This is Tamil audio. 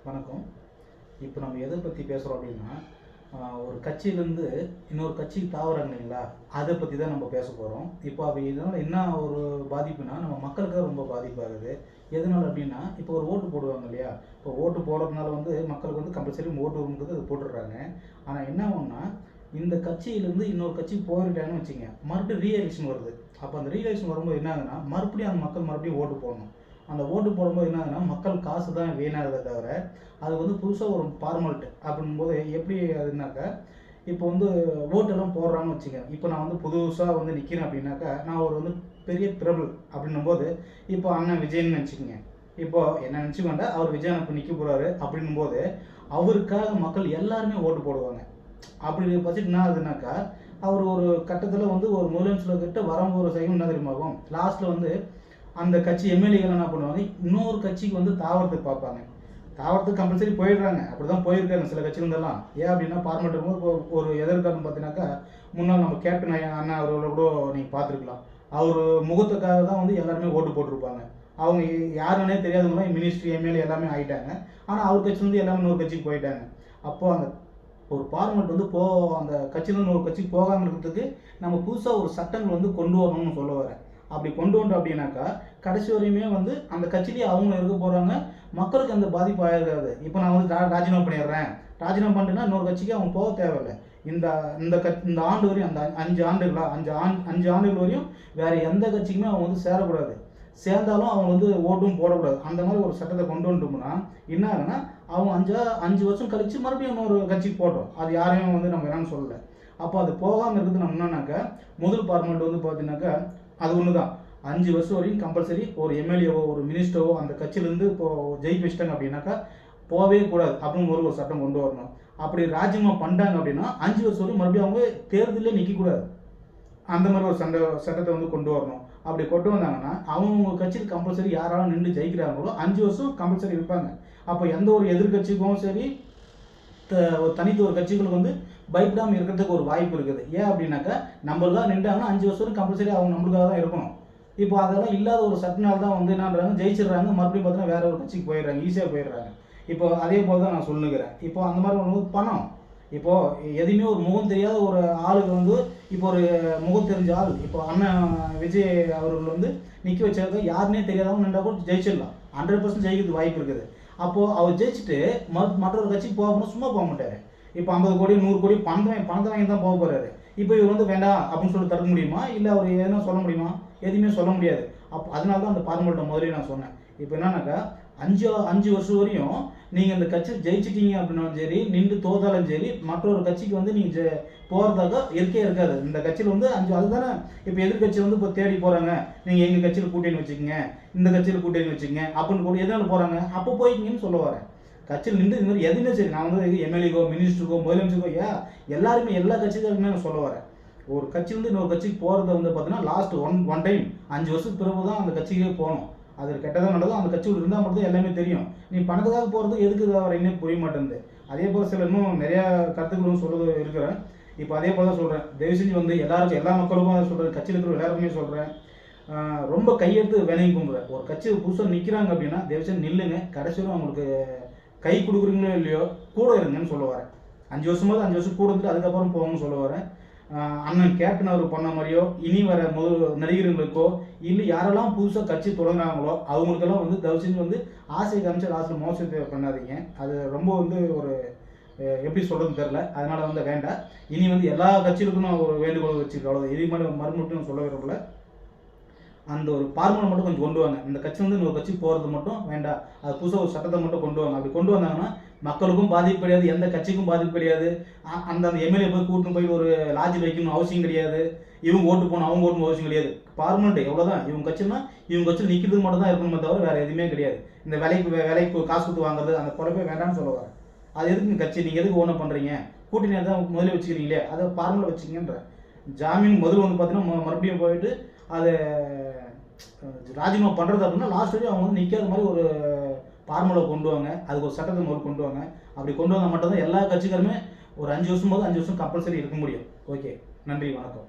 வணக்கம். இப்போ நம்ம எதை பற்றி பேசுகிறோம் அப்படின்னா, ஒரு கட்சியிலேருந்து இன்னொரு கட்சிக்கு தாவுறாங்க இல்லைங்களா, அதை பற்றி தான் நம்ம பேச போகிறோம். இப்போ அது இதனால் என்ன ஒரு பாதிப்புனா, நம்ம மக்களுக்கு ரொம்ப பாதிப்பாகுது. எதனால் அப்படின்னா, இப்போ ஒரு ஓட்டு போடுவாங்க இல்லையா, இப்போ ஓட்டு போடுறதுனால வந்து மக்களுக்கு வந்து கம்பல்சரி ஓட்டு வரும்போது அது போட்டுடுறாங்க. ஆனால் என்ன ஆகும்னா, இந்த கட்சியிலேருந்து இன்னொரு கட்சிக்கு போயிட்டாங்கன்னு வச்சுங்க, மறுபடியும் ரீஎலெக்ஷன் வருது. அப்போ அந்த ரீஎலெக்ஷன் வரும்போது என்ன ஆகுதுன்னா, மறுபடியும் அந்த மக்கள் மறுபடியும் ஓட்டு போடணும். அந்த ஓட்டு போடும்போது என்ன ஆகுதுன்னா, மக்கள் காசு தான் வீணாகுதே தவிர, அது வந்து புதுசாக ஒரு ஃபார்மாலிட்டி அப்படிங்கும்போது எப்படி அதுனாக்கா, இப்போ வந்து ஓட்டெல்லாம் போடுறான்னு வச்சுங்க. இப்போ நான் வந்து புதுசாக வந்து நிற்கிறேன் அப்படின்னாக்கா, நான் ஒரு வந்து பெரிய பிரபல் அப்படின்னும்போது, இப்போ அண்ணன் விஜய்ன்னு நினச்சிக்கங்க. இப்போ என்ன நினச்சிக்க வேண்டாம், அவர் விஜய் இப்போ நிற்க போகிறாரு அப்படின்னும்போது, அவருக்காக மக்கள் எல்லாருமே ஓட்டு போடுவாங்க. அப்படி பட்சத்துக்கு என்ன ஆகுதுனாக்கா, அவர் ஒரு கட்டத்தில் வந்து ஒரு முதலமைச்சர் கிட்ட வரும்போது செய்யும் என்ன தெரியுமாகும், லாஸ்ட்டில் வந்து அந்த கட்சி எம்எல்ஏகள் என்ன பண்ணுவாங்க, இன்னொரு கட்சிக்கு வந்து தாவறதுக்கு பார்ப்பாங்க. தாவறதுக்கு கம்பல்சரி போயிடுறாங்க. அப்படி தான் போயிருக்காங்க சில கட்சியிலேருந்தெல்லாம். ஏன் அப்படின்னா, ஃபார்மேட் இருக்கும்போது ஒரு எதிர்காலம் பார்த்தீங்கன்னாக்கா, முன்னாள் நம்ம கேப்டன் அண்ணா அவர்களை கூட நீங்கள் பார்த்துருக்கலாம். அவர் முகத்துக்காக தான் வந்து எல்லாருமே ஓட்டு போட்டிருப்பாங்க. அவங்க யாருன்னே தெரியாதவங்களாம் மினிஸ்ட்ரி, எம்எல்ஏ எல்லாமே ஆகிட்டாங்க. ஆனால் அவர் கட்சியிலேருந்து எல்லாமே இன்னொரு கட்சிக்கு போயிட்டாங்க. அப்போது அந்த ஒரு ஃபார்மேட் வந்து அந்த கட்சியிலேருந்து ஒரு கட்சிக்கு போகாமல் இருக்கிறதுக்கு நம்ம புதுசாக ஒரு சட்டங்கள் வந்து கொண்டு வரணும்னு சொல்ல வரேன். அப்படி கொண்டு வந்தோம் அப்படின்னாக்கா, கடைசி வரையுமே வந்து அந்த கட்சியிலேயே அவங்க இருக்க போகிறாங்க. மக்களுக்கு அந்த பாதிப்பு ஆகிருக்காது. இப்போ நான் வந்து ராஜினாமா பண்ணிடுறேன், ராஜினாமா பண்ணிட்டேன்னா இன்னொரு கட்சிக்கு அவங்க போக தேவையில்லை. இந்த இந்த ஆண்டு வரையும், அந்த 5 ஆண்டுகளா 5 ஆண்டுகள் வரையும் வேறு எந்த கட்சிக்குமே அவங்க வந்து சேரக்கூடாது. சேர்ந்தாலும் அவங்க வந்து ஓட்டும் போடக்கூடாது. அந்த மாதிரி ஒரு சட்டத்தை கொண்டு வந்துட்டோம்னா என்ன ஆகுன்னா, அவங்க 5 வருஷம் கழித்து மறுபடியும் இன்னொரு கட்சிக்கு போட்டோம். அது யாரையும் வந்து நம்ம என்னன்னு சொல்லலை. அப்போ அது போகாமல் இருக்கிறது நம்ம என்னன்னாக்கா, முதல் ஃபார்மெட் வந்து பார்த்தீங்கன்னாக்கா, அது ஒன்று தான். 5 வருஷம் வரையும் கம்பல்சரி ஒரு எம்எல்ஏவோ ஒரு மினிஸ்டரோ அந்த கட்சியிலேருந்து இப்போது ஜெயிக்க வச்சிட்டாங்க அப்படின்னாக்கா, போகவே கூடாது அப்படின்னு ஒரு சட்டம் கொண்டு வரணும். அப்படி ராஜினாமா பண்ணிட்டாங்க அப்படின்னா 5 வருஷம் வரையும் மறுபடியும் அவங்க தேர்தலே நிற்கக்கூடாது. அந்த மாதிரி ஒரு சட்டத்தை வந்து கொண்டு வரணும். அப்படி கொண்டு வந்தாங்கன்னா, அவங்க கட்சியில் கம்பல்சரி யாராலும் நின்று ஜெயிக்கிறாங்களோ 5 வருஷம் கம்பல்சரி இருப்பாங்க. அப்போ எந்த ஒரு எதிர்கட்சிக்கும் சரி, தனித்து ஒரு கட்சிகளுக்கு வந்து பயப்படாமல் இருக்கிறதுக்கு ஒரு வாய்ப்பு இருக்குது. ஏன் அப்படின்னாக்கா, நம்மளுக்காக நின்றாங்கன்னா 5 வருஷம் கம்பல்சரி அவங்க நம்மளுக்காக தான் இருக்கணும். இப்போ அதெல்லாம் இல்லாத ஒரு சட்டனால் தான் வந்து என்னன்றாங்க, ஜெயிச்சிடுறாங்க, மறுபடியும் பார்த்தீங்கன்னா வேற ஒரு கட்சிக்கு போயிடுறாங்க, ஈஸியாக போயிடுறாங்க. இப்போ அதே போல் தான் நான் சொல்லுகிறேன். இப்போ அந்த மாதிரி ஒன்று பணம், இப்போது எதுவுமே ஒரு முகம் தெரியாத ஒரு ஆளுக்கு வந்து, இப்போ ஒரு முகம் தெரிஞ்ச ஆள், இப்போ அண்ணன் விஜய் அவர்கள் வந்து நிற்க வச்சாக்க யாருன்னே தெரியாதவங்க நின்றா கூட ஜெயிச்சிடலாம். 100% ஜெயிக்கிறதுக்கு வாய்ப்பு இருக்குது. அப்போது அவர் ஜெயிச்சுட்டு மற்றொரு கட்சிக்கு போகணும்னா சும்மா போக மாட்டார். இப்போ 50 கோடி 100 கோடி பணத்தை வாங்கி தான் போக போகிறாரு. இப்போ இவர் வந்து வேண்டாம் அப்படின்னு சொல்லி தடுக்க முடியுமா? இல்லை அவர் எதுனா சொல்ல முடியுமா? எதுவுமே சொல்ல முடியாது. அதனால தான் அந்த ஃபார்மாலிட்டி முதலே நான் சொன்னேன். இப்போ என்னன்னாக்கா, 5 வருஷம் வரையும் நீங்கள் இந்த கட்சியில் ஜெயிச்சிட்டீங்க அப்படின்னாலும் சரி, நின்று தோத்தாலும் சரி, மற்றொரு கட்சிக்கு வந்து நீங்கள் போகிறதாக இருக்கே இருக்காது. இந்த கட்சியில் வந்து அதுதானே. இப்போ எதிர்கட்சி வந்து இப்போ தேடி போகிறாங்க, நீங்கள் எங்கள் கட்சியில் கூட்டணி வச்சுக்கோங்க, இந்த கட்சியில் கூட்டணி வச்சுக்கோங்க அப்படின்னு கூட எதனால் போகிறாங்க, அப்போ போய்க்கிங்கன்னு சொல்ல வரேன். கட்சியில் நின்று இது மாதிரி எதுவுமே சரி, நான் வந்து எம்எல்ஏக்கோ மினிஸ்டருக்கோ முதலமைச்சருக்கோ எல்லாருமே எல்லா கட்சிக்காருக்குமே நான் சொல்ல வரேன். ஒரு கட்சியிலேருந்து இன்னொரு கட்சிக்கு போகிறது வந்து பார்த்தீங்கன்னா, லாஸ்ட் ஒன் டைம் 5 வருஷத்துக்கு பிறகு தான் அந்த கட்சிக்கே போகணும். அது கெட்டதாக நல்லதோ அந்த கட்சி இருந்தால் மட்டும் தான் எல்லாமே தெரியும். நீ பணத்துக்காக போகிறது எதுக்கு வர இன்னும் புரிய மாட்டேங்குது. அதே போல் சில இன்னும் நிறையா கருத்துக்களும் சொல்கிறது இருக்கிறேன். இப்போ அதே போல் தான் சொல்கிறேன், தயவு செஞ்சு வந்து எல்லாருக்கும், எல்லா மக்களுக்கும் அதை சொல்கிறேன், கட்சியில் இருக்கிற எல்லாருக்குமே சொல்கிறேன், ரொம்ப கையெடுத்து வேலையும் கும்புறேன். ஒரு கட்சி புதுசாக நிற்கிறாங்க அப்படின்னா தயவு செஞ்சு நில்லுங்க. கடைசி வரை அவங்களுக்கு கை கொடுக்குறீங்களோ இல்லையோ கூட இருங்கன்னு சொல்ல வரேன். 5 வருஷமாவது 5 வருஷம் கூட இருந்துட்டு அதுக்கப்புறம் போகணும்னு சொல்ல வரேன். அண்ணன் கேப்டன் அவர் பண்ண மாதிரியோ, இனி வர நடிகர்களுக்கோ, இல்லை யாரெல்லாம் புதுசாக கட்சி தொடங்குறாங்களோ அவங்களுக்கெல்லாம் வந்து தயவு செஞ்சு வந்து ஆசை காமிச்சு லாஸ்ட்டில் மோசத்தை பண்ணாதீங்க. அது ரொம்ப வந்து ஒரு எப்படி சொல்கிறதுன்னு தெரில. அதனால் வந்து வேண்டாம். இனி வந்து எல்லா கட்சிகளுக்கும் நான் ஒரு வேண்டுகோள் வச்சுருக்கேன். அவ்வளோ இது மாதிரி மறுமட்டும் சொல்ல விரும்பல. அந்த ஒரு ஃபார்முலா மட்டும் கொஞ்சம் கொண்டு வாங்க. இந்த கட்சி வந்து இன்னொரு கட்சி போகிறது மட்டும் வேண்டாம். அது புதுசாக ஒரு சட்டத்தை மட்டும் கொண்டு வாங்க. அப்படி கொண்டு வந்தாங்கன்னா மக்களுக்கும் பாதிப்பு கிடையாது, எந்த கட்சிக்கும் பாதிப்பு கிடையாது. அந்த எம்எல்ஏ போய் கூட்டின்னு போய் ஒரு லாட்ஜில் வைக்கணும் அவசியம் கிடையாது. இவங்க ஓட்டு போகணும் அவங்க ஓட்டு அவசியம் கிடையாது. பார்மனெண்ட் எவ்வளோதான். இவங்க கட்சின்னா இவங்க கட்சியில் நிற்கிறது மட்டும் தான் இருக்கணுமே தவிர வேறு எதுவுமே கிடையாது. இந்த வேலைக்கு காசு கொடுத்து வாங்குறது அந்த குழப்பே வேண்டாம்னு சொல்ல வரேன். அது எதுக்கு கட்சி, நீங்கள் எதுக்கு ஓனர் பண்ணுறீங்க, கூட்டணி தான் முதல்ல வச்சுக்கிறீங்களே, அதை ஃபார்முலா வச்சுக்கிங்கன்ற. ஜாமீன் முதல்ல வந்து பார்த்தீங்கன்னா மறுபடியும் போயிட்டு அதை ராஜினாமா பண்ணுறது அப்படின்னா லாஸ்ட் வரையும் அவங்க வந்து நிற்காத மாதிரி ஒரு ஃபார்முலா கொண்டு வாங்க. அதுக்கு ஒரு சட்டத்தை முதல் கொண்டு வாங்க. அப்படி கொண்டு வந்தால் மட்டும்தான் எல்லா கட்சிக்காருமே ஒரு 5 வருஷம் 5 வருஷம் கம்பல்சரி இருக்க முடியும். ஓகே, நன்றி, வணக்கம்.